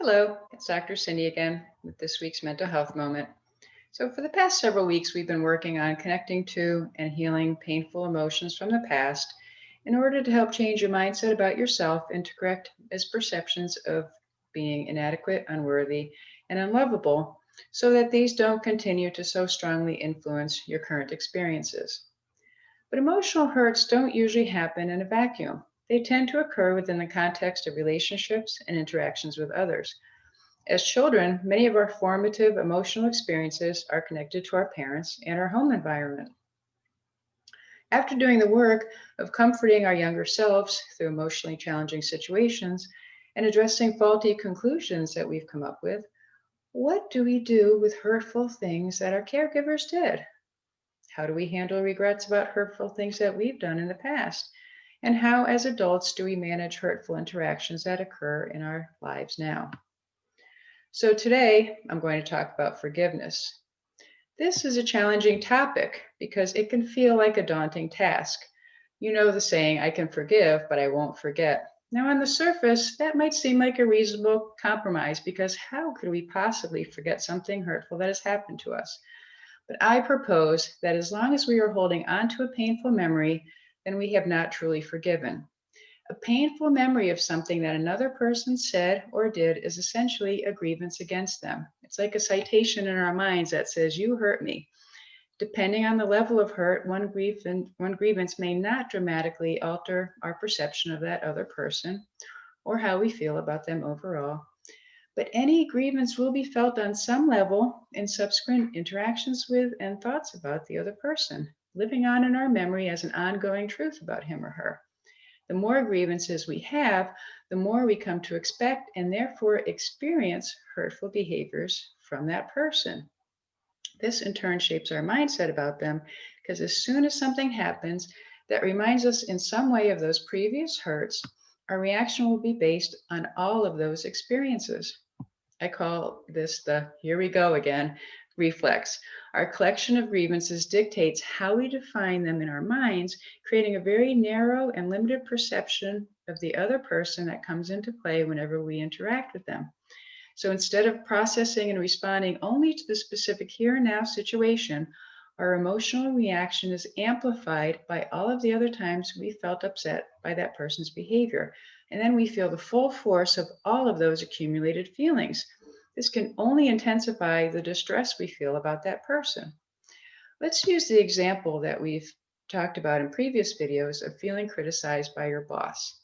Hello, it's Dr. Cindy again with this week's mental health moment. So, for the past several weeks, we've been working on connecting to and healing painful emotions from the past in order to help change your mindset about yourself and to correct misperceptions of being inadequate, unworthy, and unlovable so that these don't continue to so strongly influence your current experiences. But emotional hurts don't usually happen in a vacuum. They tend to occur within the context of relationships and interactions with others. As children, many of our formative emotional experiences are connected to our parents and our home environment. After doing the work of comforting our younger selves through emotionally challenging situations and addressing faulty conclusions that we've come up with, what do we do with hurtful things that our caregivers did? How do we handle regrets about hurtful things that we've done in the past? And how, as adults, do we manage hurtful interactions that occur in our lives now? So today, I'm going to talk about forgiveness. This is a challenging topic because it can feel like a daunting task. You know the saying, I can forgive, but I won't forget. Now, on the surface, that might seem like a reasonable compromise because how could we possibly forget something hurtful that has happened to us? But I propose that as long as we are holding on to a painful memory, then we have not truly forgiven. A painful memory of something that another person said or did is essentially a grievance against them. It's like a citation in our minds that says, you hurt me. Depending on the level of hurt, one grievance may not dramatically alter our perception of that other person or how we feel about them overall. But any grievance will be felt on some level in subsequent interactions with and thoughts about the other person, living on in our memory as an ongoing truth about him or her. The more grievances we have, the more we come to expect and therefore experience hurtful behaviors from that person. This in turn shapes our mindset about them because as soon as something happens that reminds us in some way of those previous hurts, our reaction will be based on all of those experiences. I call this the here we go again reflex. Our collection of grievances dictates how we define them in our minds, creating a very narrow and limited perception of the other person that comes into play whenever we interact with them. So instead of processing and responding only to the specific here and now situation, our emotional reaction is amplified by all of the other times we felt upset by that person's behavior. And then we feel the full force of all of those accumulated feelings. This can only intensify the distress we feel about that person. Let's use the example that we've talked about in previous videos of feeling criticized by your boss.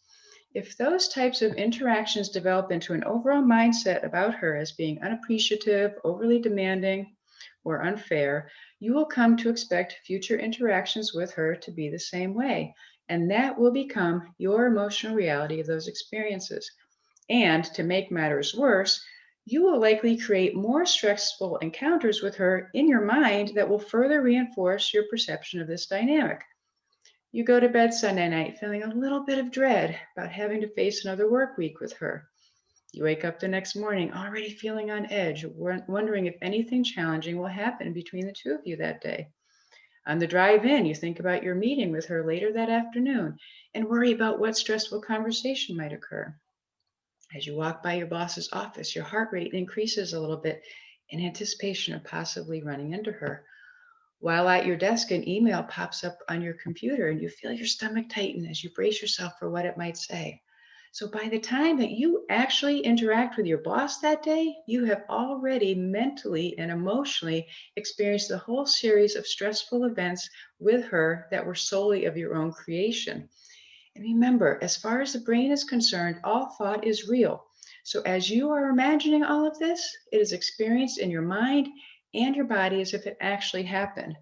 If those types of interactions develop into an overall mindset about her as being unappreciative, overly demanding, or unfair, you will come to expect future interactions with her to be the same way. And that will become your emotional reality of those experiences. And to make matters worse, you will likely create more stressful encounters with her in your mind that will further reinforce your perception of this dynamic. You go to bed Sunday night feeling a little bit of dread about having to face another work week with her. You wake up the next morning already feeling on edge, wondering if anything challenging will happen between the two of you that day. On the drive in, you think about your meeting with her later that afternoon and worry about what stressful conversation might occur. As you walk by your boss's office, your heart rate increases a little bit in anticipation of possibly running into her. While at your desk, an email pops up on your computer and you feel your stomach tighten as you brace yourself for what it might say. So by the time that you actually interact with your boss that day, you have already mentally and emotionally experienced the whole series of stressful events with her that were solely of your own creation. And remember, as far as the brain is concerned, all thought is real. So as you are imagining all of this, it is experienced in your mind and your body as if it actually happened.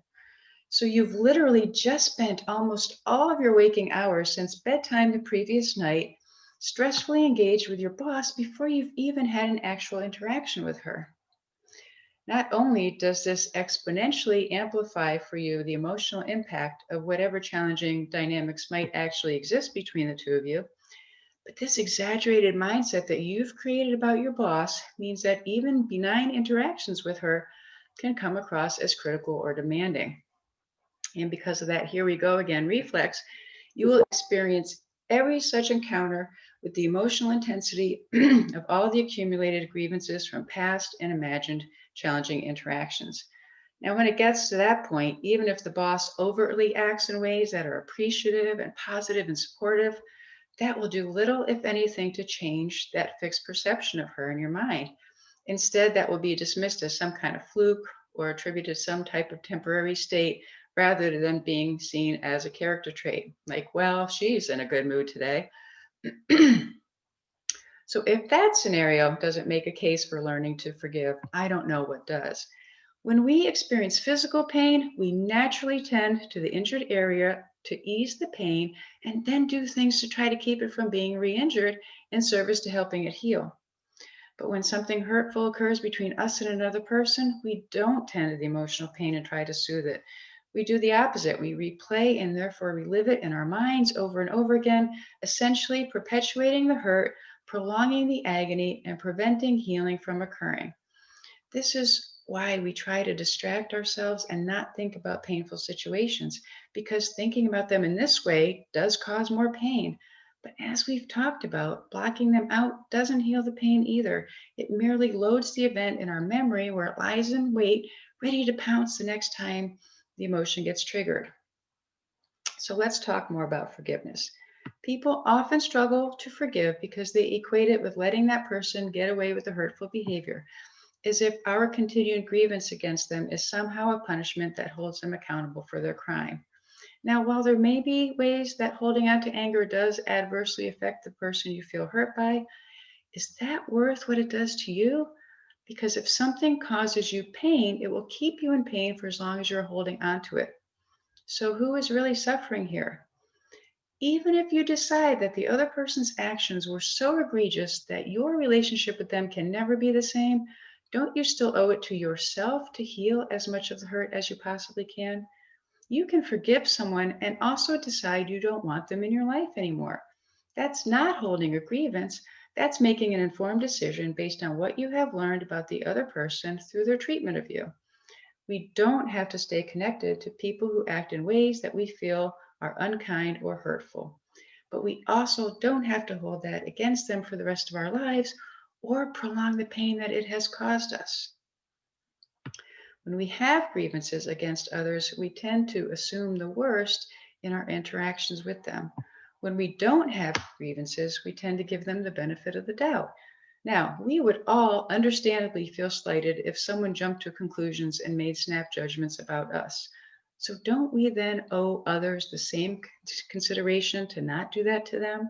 So you've literally just spent almost all of your waking hours since bedtime the previous night stressfully engaged with your boss before you've even had an actual interaction with her. Not only does this exponentially amplify for you the emotional impact of whatever challenging dynamics might actually exist between the two of you, but this exaggerated mindset that you've created about your boss means that even benign interactions with her can come across as critical or demanding. And because of that here we go again reflex, you will experience every such encounter with the emotional intensity of all the accumulated grievances from past and imagined challenging interactions. Now, when it gets to that point, even if the boss overtly acts in ways that are appreciative and positive and supportive, that will do little, if anything, to change that fixed perception of her in your mind. Instead, that will be dismissed as some kind of fluke or attributed to some type of temporary state rather than being seen as a character trait. Like, well, she's in a good mood today. So, if that scenario doesn't make a case for learning to forgive, I don't know what does. When we experience physical pain, we naturally tend to the injured area to ease the pain and then do things to try to keep it from being re injured in service to helping it heal. But when something hurtful occurs between us and another person, we don't tend to the emotional pain and try to soothe it. We do the opposite. We replay and therefore relive it in our minds over and over again, essentially perpetuating the hurt, prolonging the agony, and preventing healing from occurring. This is why we try to distract ourselves and not think about painful situations, because thinking about them in this way does cause more pain. But as we've talked about, blocking them out doesn't heal the pain either. It merely loads the event in our memory where it lies in wait, ready to pounce the next time the emotion gets triggered. So let's talk more about forgiveness. People often struggle to forgive because they equate it with letting that person get away with the hurtful behavior, as if our continued grievance against them is somehow a punishment that holds them accountable for their crime. Now, while there may be ways that holding on to anger does adversely affect the person you feel hurt by, is that worth what it does to you? Because if something causes you pain, it will keep you in pain for as long as you're holding on to it. So, who is really suffering here? Even if you decide that the other person's actions were so egregious that your relationship with them can never be the same, don't you still owe it to yourself to heal as much of the hurt as you possibly can? You can forgive someone and also decide you don't want them in your life anymore. That's not holding a grievance. That's making an informed decision based on what you have learned about the other person through their treatment of you. We don't have to stay connected to people who act in ways that we feel are unkind or hurtful. But we also don't have to hold that against them for the rest of our lives or prolong the pain that it has caused us. When we have grievances against others, we tend to assume the worst in our interactions with them. When we don't have grievances, we tend to give them the benefit of the doubt. Now, we would all understandably feel slighted if someone jumped to conclusions and made snap judgments about us. So, don't we then owe others the same consideration to not do that to them?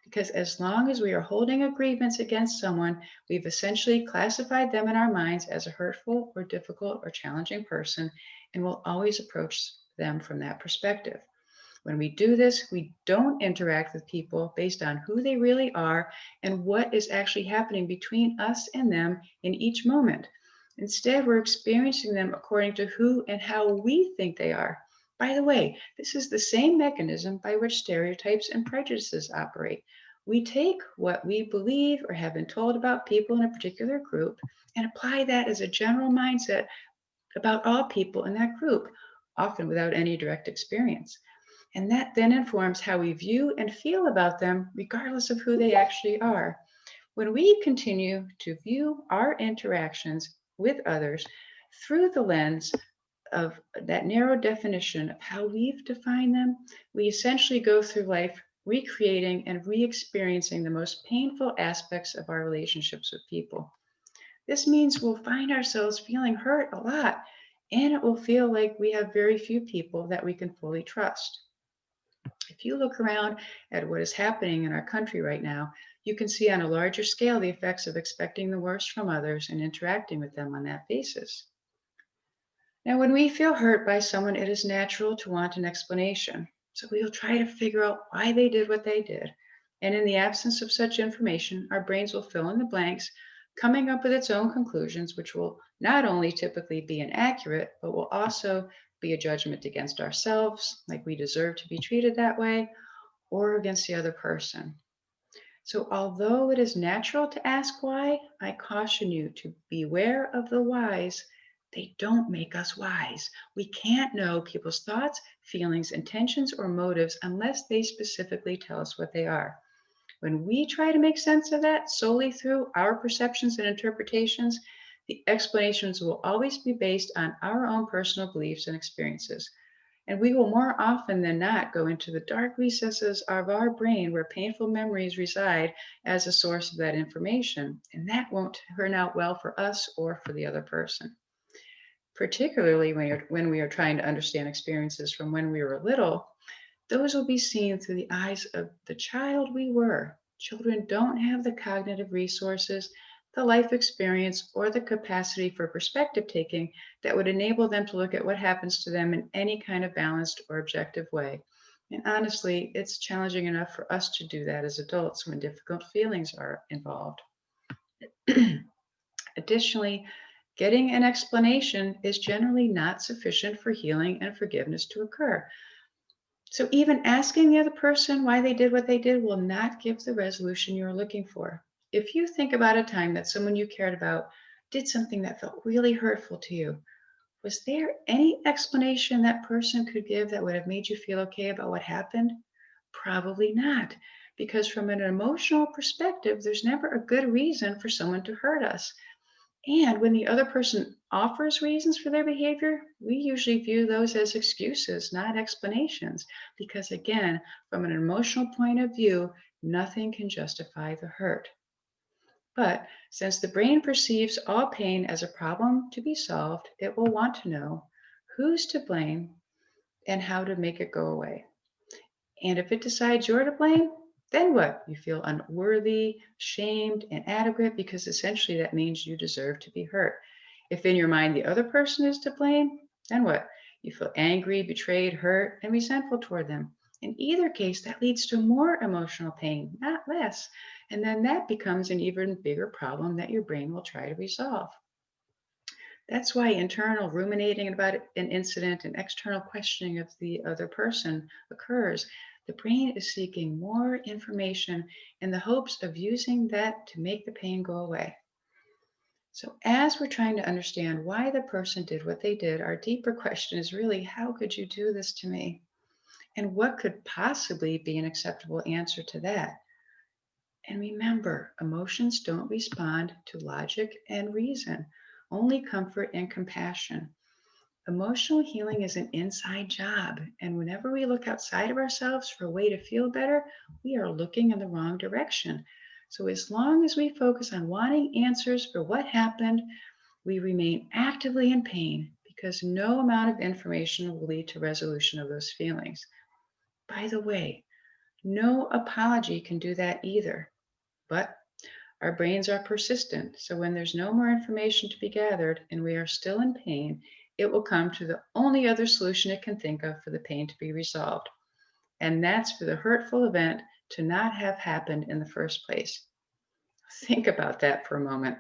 Because as long as we are holding a grievance against someone, we've essentially classified them in our minds as a hurtful or difficult or challenging person and will always approach them from that perspective. When we do this, we don't interact with people based on who they really are and what is actually happening between us and them in each moment. Instead, we're experiencing them according to who and how we think they are. By the way, this is the same mechanism by which stereotypes and prejudices operate. We take what we believe or have been told about people in a particular group and apply that as a general mindset about all people in that group, often without any direct experience. And that then informs how we view and feel about them, regardless of who they actually are. When we continue to view our interactions with others through the lens of that narrow definition of how we've defined them, we essentially go through life recreating and re experiencing the most painful aspects of our relationships with people. This means we'll find ourselves feeling hurt a lot, and it will feel like we have very few people that we can fully trust. If you look around at what is happening in our country right now, you can see on a larger scale the effects of expecting the worst from others and interacting with them on that basis. Now, when we feel hurt by someone, it is natural to want an explanation. So we'll try to figure out why they did what they did. And in the absence of such information, our brains will fill in the blanks, coming up with its own conclusions, which will not only typically be inaccurate, but will also be a judgment against ourselves, like we deserve to be treated that way, or against the other person. So, although it is natural to ask why, I caution you to beware of the whys. They don't make us wise. We can't know people's thoughts, feelings, intentions, or motives unless they specifically tell us what they are. When we try to make sense of that solely through our perceptions and interpretations, the explanations will always be based on our own personal beliefs and experiences. And we will more often than not go into the dark recesses of our brain where painful memories reside as a source of that information. And that won't turn out well for us or for the other person. Particularly when we are trying to understand experiences from when we were little, those will be seen through the eyes of the child we were. Children don't have the cognitive resources, the life experience, or the capacity for perspective taking that would enable them to look at what happens to them in any kind of balanced or objective way. And honestly, it's challenging enough for us to do that as adults when difficult feelings are involved. Additionally, getting an explanation is generally not sufficient for healing and forgiveness to occur. So even asking the other person why they did what they did will not give the resolution you're looking for. If you think about a time that someone you cared about did something that felt really hurtful to you, was there any explanation that person could give that would have made you feel okay about what happened? Probably not, because from an emotional perspective, there's never a good reason for someone to hurt us. And when the other person offers reasons for their behavior, we usually view those as excuses, not explanations, because again, from an emotional point of view, nothing can justify the hurt. But since the brain perceives all pain as a problem to be solved, it will want to know who's to blame and how to make it go away. And if it decides you're to blame, then what? You feel unworthy, shamed, inadequate, because essentially that means you deserve to be hurt. If in your mind the other person is to blame, then what? You feel angry, betrayed, hurt, and resentful toward them. In either case, that leads to more emotional pain, not less. And then that becomes an even bigger problem that your brain will try to resolve. That's why internal ruminating about an incident and external questioning of the other person occurs. The brain is seeking more information in the hopes of using that to make the pain go away. So, as we're trying to understand why the person did what they did, our deeper question is really, how could you do this to me? And what could possibly be an acceptable answer to that? And remember, emotions don't respond to logic and reason, only comfort and compassion. Emotional healing is an inside job, and whenever we look outside of ourselves for a way to feel better, we are looking in the wrong direction. So, as long as we focus on wanting answers for what happened, we remain actively in pain because no amount of information will lead to resolution of those feelings. By the way, no apology can do that either. But our brains are persistent, so when there's no more information to be gathered and we are still in pain, it will come to the only other solution it can think of for the pain to be resolved. And that's for the hurtful event to not have happened in the first place. Think about that for a moment.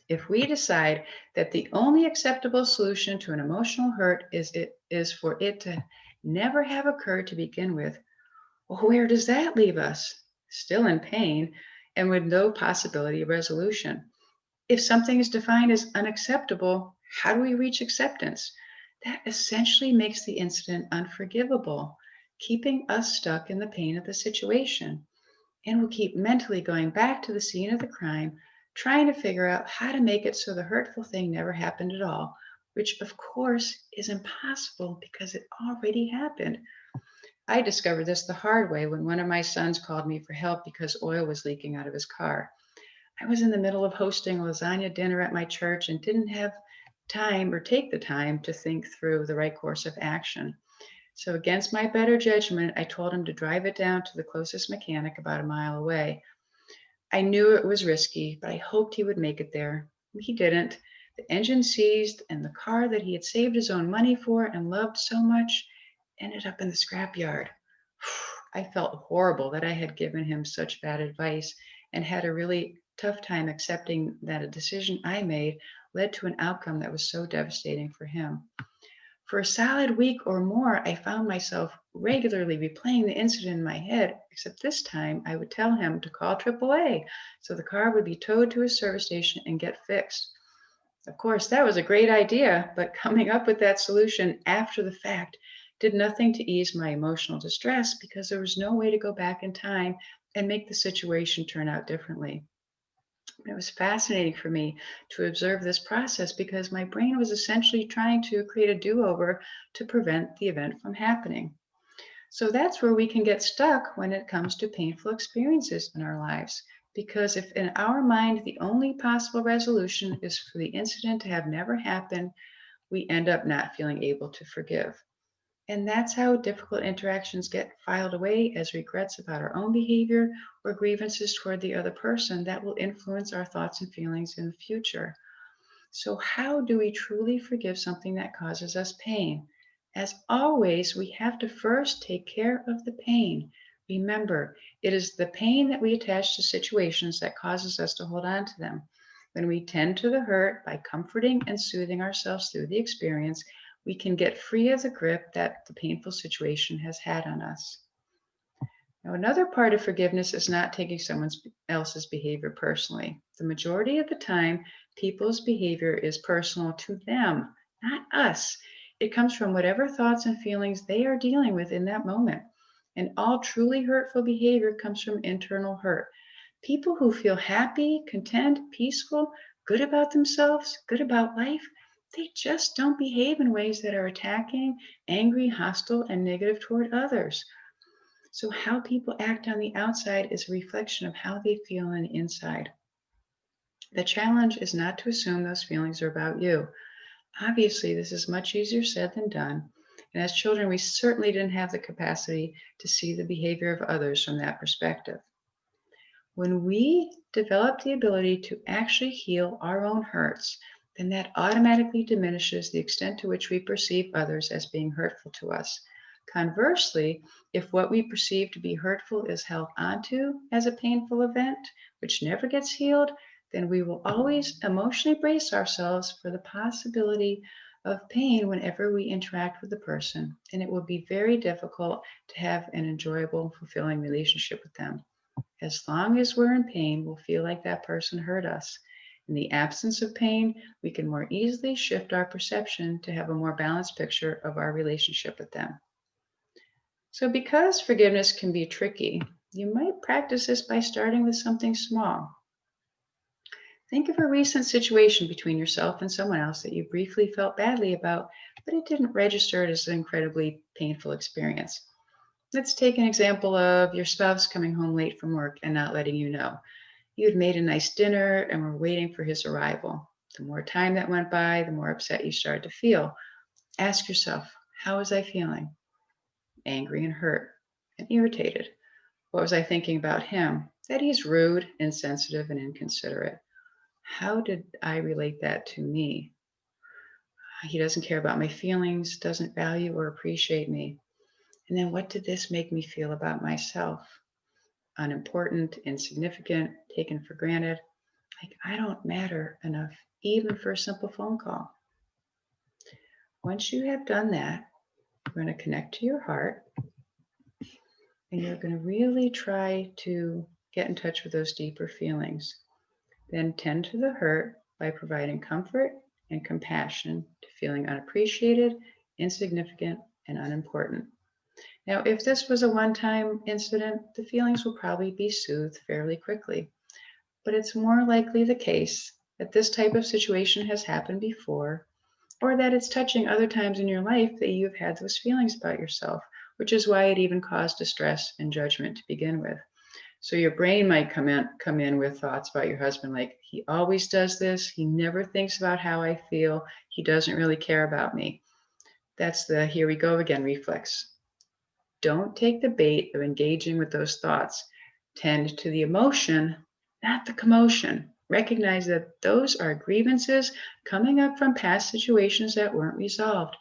If we decide that the only acceptable solution to an emotional hurt is for it to never have occurred to begin with, well, where does that leave us? Still in pain and with no possibility of resolution. If something is defined as unacceptable, how do we reach acceptance? That essentially makes the incident unforgivable, keeping us stuck in the pain of the situation. And we'll keep mentally going back to the scene of the crime, trying to figure out how to make it so the hurtful thing never happened at all, which of course is impossible because it already happened. I discovered this the hard way when one of my sons called me for help because oil was leaking out of his car. I was in the middle of hosting a lasagna dinner at my church and didn't have time or take the time to think through the right course of action. So, against my better judgment, I told him to drive it down to the closest mechanic about a mile away. I knew it was risky, but I hoped he would make it there. He didn't. The engine seized, and the car that he had saved his own money for and loved so much ended up in the scrapyard. I felt horrible that I had given him such bad advice and had a really tough time accepting that a decision I made led to an outcome that was so devastating for him. For a solid week or more, I found myself regularly replaying the incident in my head, except this time I would tell him to call AAA so the car would be towed to a service station and get fixed. Of course, that was a great idea, but coming up with that solution after the fact did nothing to ease my emotional distress because there was no way to go back in time and make the situation turn out differently. It was fascinating for me to observe this process because my brain was essentially trying to create a do over to prevent the event from happening. So that's where we can get stuck when it comes to painful experiences in our lives. Because if in our mind the only possible resolution is for the incident to have never happened, we end up not feeling able to forgive. And that's how difficult interactions get filed away as regrets about our own behavior or grievances toward the other person that will influence our thoughts and feelings in the future. So, how do we truly forgive something that causes us pain? As always, we have to first take care of the pain. Remember, it is the pain that we attach to situations that causes us to hold on to them. When we tend to the hurt by comforting and soothing ourselves through the experience, we can get free of the grip that the painful situation has had on us. Now, another part of forgiveness is not taking someone else's behavior personally. The majority of the time, people's behavior is personal to them, not us. It comes from whatever thoughts and feelings they are dealing with in that moment. And all truly hurtful behavior comes from internal hurt. People who feel happy, content, peaceful, good about themselves, good about life, they just don't behave in ways that are attacking, angry, hostile, and negative toward others. So, how people act on the outside is a reflection of how they feel on the inside. The challenge is not to assume those feelings are about you. Obviously, this is much easier said than done. And as children, we certainly didn't have the capacity to see the behavior of others from that perspective. When we develop the ability to actually heal our own hurts, then that automatically diminishes the extent to which we perceive others as being hurtful to us. Conversely, if what we perceive to be hurtful is held onto as a painful event, which never gets healed, then we will always emotionally brace ourselves for the possibility of pain whenever we interact with the person, and it will be very difficult to have an enjoyable, fulfilling relationship with them. As long as we're in pain, we'll feel like that person hurt us. In the absence of pain, we can more easily shift our perception to have a more balanced picture of our relationship with them. So, because forgiveness can be tricky, you might practice this by starting with something small. Think of a recent situation between yourself and someone else that you briefly felt badly about, but it didn't register as an incredibly painful experience. Let's take an example of your spouse coming home late from work and not letting you know. You had made a nice dinner and were waiting for his arrival. The more time that went by, the more upset you started to feel. Ask yourself, how was I feeling? Angry and hurt and irritated. What was I thinking about him? That he's rude, insensitive, and inconsiderate. How did I relate that to me? He doesn't care about my feelings, doesn't value or appreciate me. And then what did this make me feel about myself? Unimportant, insignificant, taken for granted. Like I don't matter enough, even for a simple phone call. Once you have done that, you're going to connect to your heart and you're going to really try to get in touch with those deeper feelings. Then tend to the hurt by providing comfort and compassion to feeling unappreciated, insignificant, and unimportant. Now, if this was a one time incident, the feelings will probably be soothed fairly quickly. But it's more likely the case that this type of situation has happened before, or that it's touching other times in your life that you've had those feelings about yourself, which is why it even caused distress and judgment to begin with. So your brain might come in with thoughts about your husband like, he always does this, he never thinks about how I feel, he doesn't really care about me. That's the here we go again reflex. Don't take the bait of engaging with those thoughts. Tend to the emotion, not the commotion. Recognize that those are grievances coming up from past situations that weren't resolved.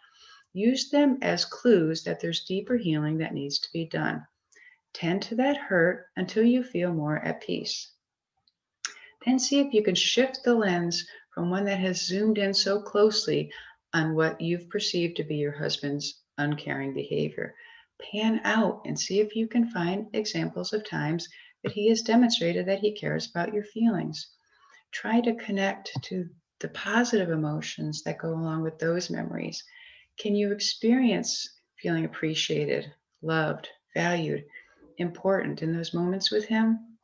Use them as clues that there's deeper healing that needs to be done. Tend to that hurt until you feel more at peace. Then see if you can shift the lens from one that has zoomed in so closely on what you've perceived to be your husband's uncaring behavior. Pan out and see if you can find examples of times that he has demonstrated that he cares about your feelings. Try to connect to the positive emotions that go along with those memories. Can you experience feeling appreciated, loved, valued? important in those moments with him?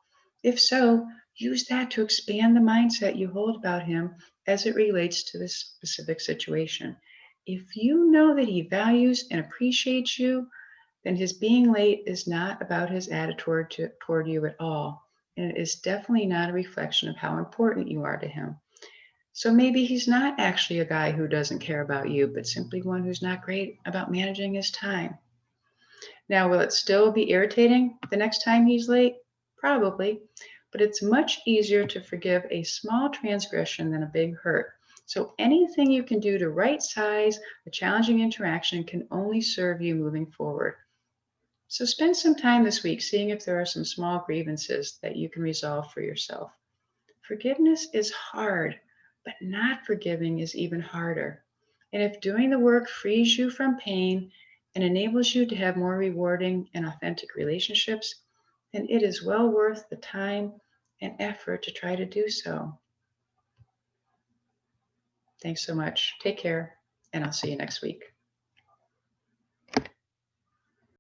If so, use that to expand the mindset you hold about him as it relates to this specific situation. If you know that he values and appreciates you, then his being late is not about his attitude toward you at all. And it is definitely not a reflection of how important you are to him. So maybe he's not actually a guy who doesn't care about you, but simply one who's not great about managing his time. Now, will it still be irritating the next time he's late? Probably, but it's much easier to forgive a small transgression than a big hurt. So anything you can do to right size a challenging interaction can only serve you moving forward. So spend some time this week seeing if there are some small grievances that you can resolve for yourself. Forgiveness is hard, but not forgiving is even harder. And if doing the work frees you from pain and enables you to have more rewarding and authentic relationships, then it is well worth the time and effort to try to do so. Thanks so much. Take care, and I'll see you next week.